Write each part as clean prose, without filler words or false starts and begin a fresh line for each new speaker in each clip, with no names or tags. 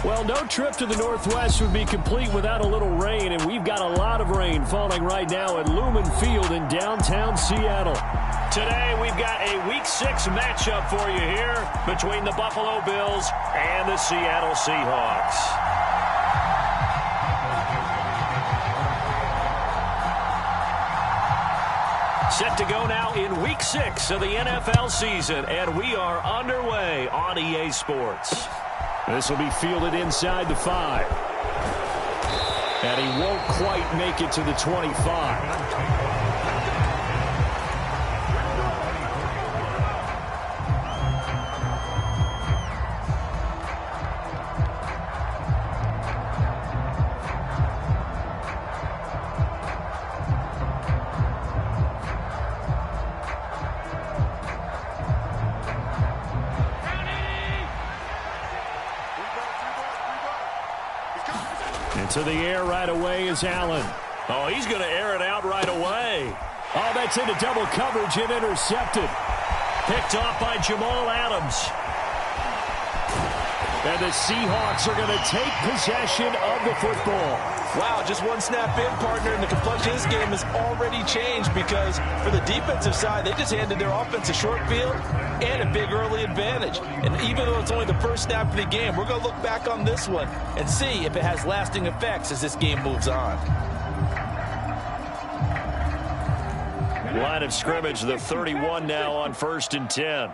Well, no trip to the Northwest would be complete without a little rain, and we've got a lot of rain falling right now at Lumen Field in downtown Seattle. Today, we've got a Week 6 matchup for you here between the Buffalo Bills and the Seattle Seahawks. Set to go now in Week 6 of the NFL season, and we are underway on EA Sports. This will be fielded inside the 5. And he won't quite make it to the 25. Into the air right away is Allen. Oh, he's going to air it out right away. Oh, that's into double coverage and intercepted. Picked off by Jamal Adams. And the Seahawks are going to take possession of the football.
Wow, just one snap in, partner, and the complexion of this game has already changed because for the defensive side, they just handed their offense a short field and a big early advantage. And even though it's only the first snap of the game, we're going to look back on this one and see if it has lasting effects as this game moves on.
Line of scrimmage, the 31 now on 1st and 10.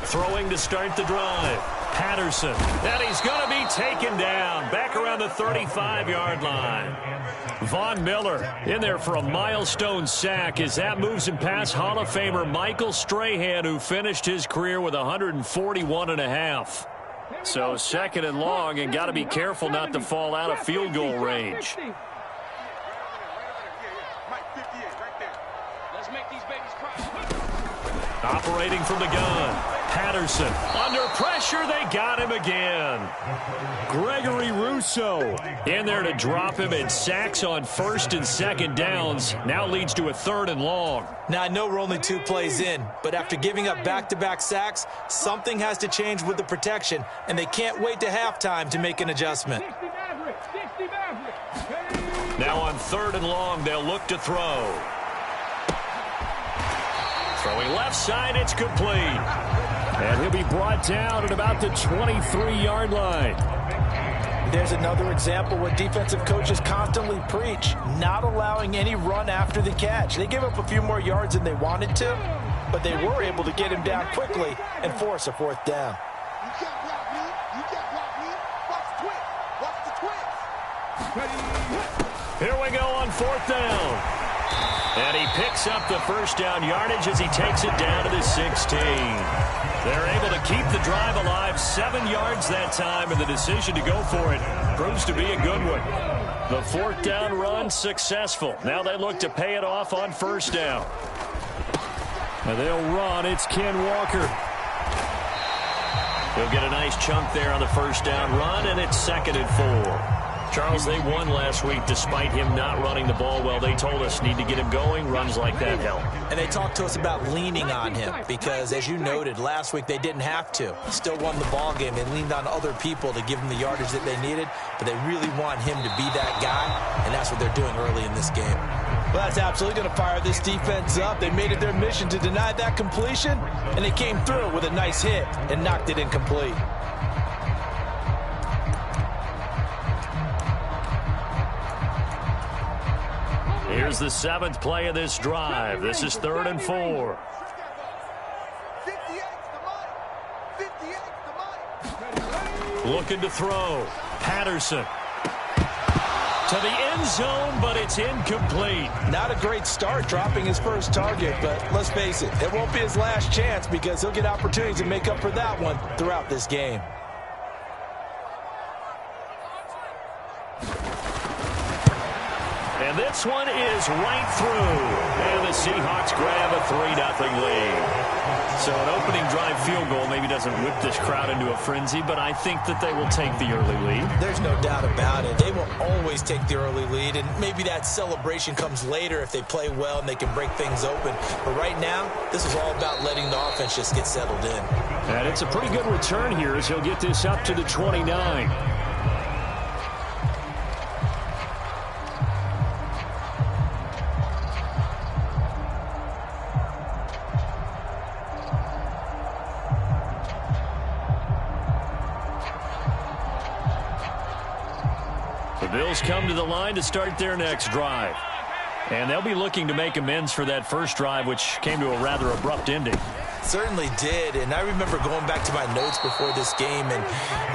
Throwing to start the drive. Patterson. And he's going to be taken down. Back around the 35-yard line. Von Miller in there for a milestone sack as that moves him past Hall of Famer Michael Strahan, who finished his career with 141.5. So 2nd and long, and got to be careful not to fall out of field goal range. Operating from the gun. Patterson under pressure. They got him again. Gregory Rousseau in there to drop him, and sacks on 1st and 2nd downs now leads to a 3rd and long.
Now, I know we're only 2 plays in, but after giving up back-to-back sacks, something has to change with the protection, and they can't wait to halftime to make an adjustment.
Now on 3rd and long, they'll look to throw. Throwing left side, it's complete. And he'll be brought down at about the 23-yard line.
There's another example where defensive coaches constantly preach, not allowing any run after the catch. They gave up a few more yards than they wanted to, but they were able to get him down quickly and force a 4th down.
You can't block me. You can't block me. Watch the twist. Watch the twist.
Here we go on 4th down. And he picks up the 1st down yardage as he takes it down to the 16. They're able to keep the drive alive, 7 yards that time, and the decision to go for it proves to be a good one. The 4th down run successful. Now they look to pay it off on 1st down. And they'll run. It's Ken Walker. He'll get a nice chunk there on the 1st down run, and it's 2nd and 4. Charles, they won last week despite him not running the ball well. They told us need to get him going. Runs like that help.
And they talked to us about leaning on him because, as you noted, last week they didn't have to. Still won the ball game. They leaned on other people to give them the yardage that they needed, but they really want him to be that guy, and that's what they're doing early in this game. Well, that's absolutely going to fire this defense up. They made it their mission to deny that completion, and they came through with a nice hit and knocked it incomplete.
Here's the 7th play of this drive. This is 3rd and 4. Looking to throw. Patterson. To the end zone, but it's incomplete.
Not a great start dropping his first target, but let's face it, it won't be his last chance because he'll get opportunities to make up for that one throughout this game.
And And this one is right through. And the Seahawks grab a 3-0 lead. So an opening drive field goal maybe doesn't whip this crowd into a frenzy, but I think that they will take the early lead.
There's no doubt about it. They will always take the early lead, and maybe that celebration comes later if they play well and they can break things open. But right now, this is all about letting the offense just get settled in.
And it's a pretty good return here as he'll get this up to the 29. The Bills come to the line to start their next drive. And they'll be looking to make amends for that first drive, which came to a rather abrupt ending.
Certainly did, and I remember going back to my notes before this game, and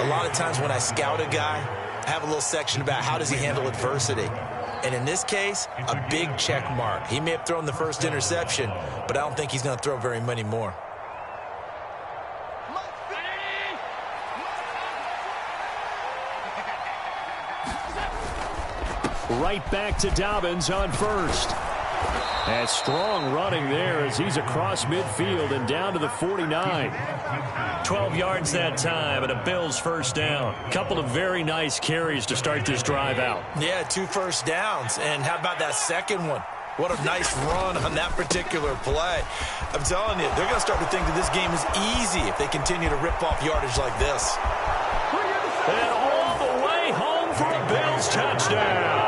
a lot of times when I scout a guy, I have a little section about how does he handle adversity. And in this case, a big check mark. He may have thrown the first interception, but I don't think he's going to throw very many more.
Right back to Dobbins on first. And strong running there as he's across midfield and down to the 49. 12 yards that time and a Bills first down. Couple of very nice carries to start this drive out.
Yeah, 2 first downs. And how about that second one? What a nice run on that particular play. I'm telling you, they're going to start to think that this game is easy if they continue to rip off yardage like this.
And all the way home for a Bills touchdown.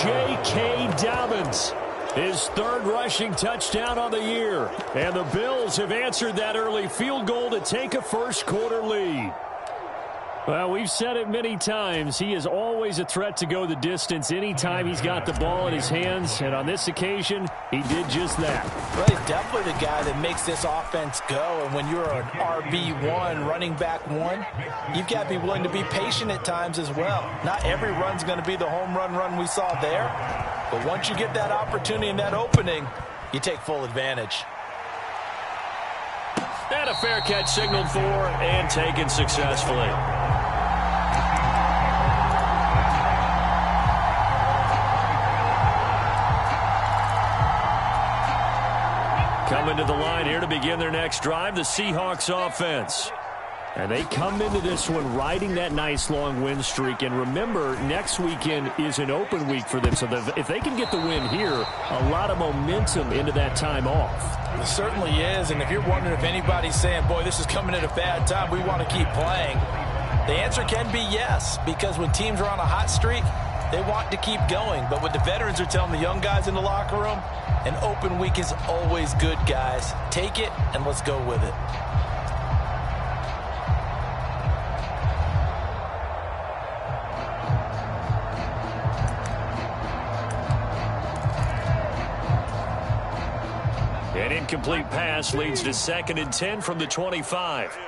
J.K. Dobbins, his third rushing touchdown on the year. And the Bills have answered that early field goal to take a first quarter lead. Well, we've said it many times. He is always a threat to go the distance anytime he's got the ball in his hands. And on this occasion, he did just that.
Well, he's definitely the guy that makes this offense go. And when you're an RB1, running back one, you've got to be willing to be patient at times as well. Not every run's going to be the home run we saw there. But once you get that opportunity and that opening, you take full advantage.
And a fair catch signaled for and taken successfully. Coming to the line here to begin their next drive, the Seahawks offense. And they come into this one riding that nice long win streak. And remember, next weekend is an open week for them. So if they can get the win here, a lot of momentum into that time off.
It certainly is. And if you're wondering if anybody's saying, boy, this is coming at a bad time, we want to keep playing, the answer can be yes. Because when teams are on a hot streak, they want to keep going. But what the veterans are telling the young guys in the locker room, an open week is always good, guys. Take it and let's go with it.
An incomplete pass leads to 2nd and 10 from the 25.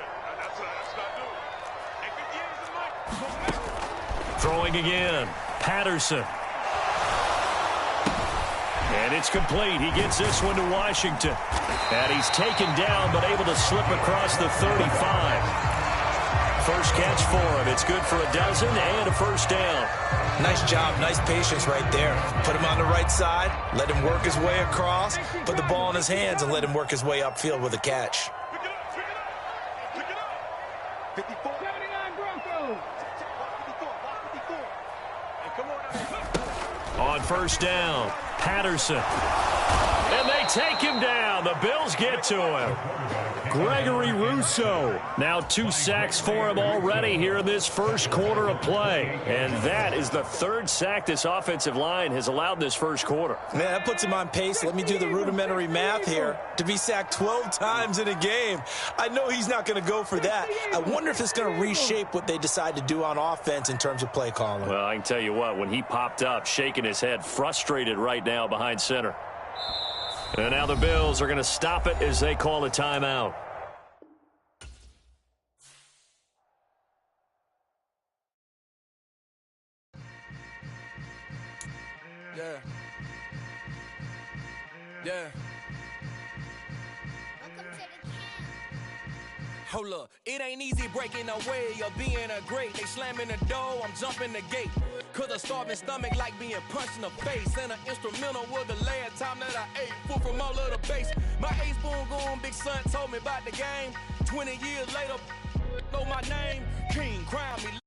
Throwing again. Patterson. And it's complete. He gets this one to Washington. And he's taken down but able to slip across the 35. First catch for him. It's good for a dozen and a first down.
Nice job. Nice patience right there. Put him on the right side. Let him work his way across. Put the ball in his hands and let him work his way upfield with a catch.
Pick it up. 54. 79 Broncos.
On first down, Patterson. And they take him down. The Bills get to him. Gregory Rousseau. Now 2 sacks for him already here in this first quarter of play. And that is the 3rd sack this offensive line has allowed this first quarter.
Man, that puts him on pace. Let me do the rudimentary math here. To be sacked 12 times in a game, I know he's not going to go for that. I wonder if it's going to reshape what they decide to do on offense in terms of play calling.
Well, I can tell you what, when he popped up, shaking his head, frustrated right now behind center. And now the Bills are going to stop it as they call a timeout.
Yeah. Yeah. Hold up, it ain't easy breaking away or being a great. They slamming the door, I'm jumping the gate. Cause a starving stomach like being punched in the face. And an instrumental was the last time that I ate food from all of the base. My ace spoon going, big son told me about the game. 20 years later, know my name. King, crown me.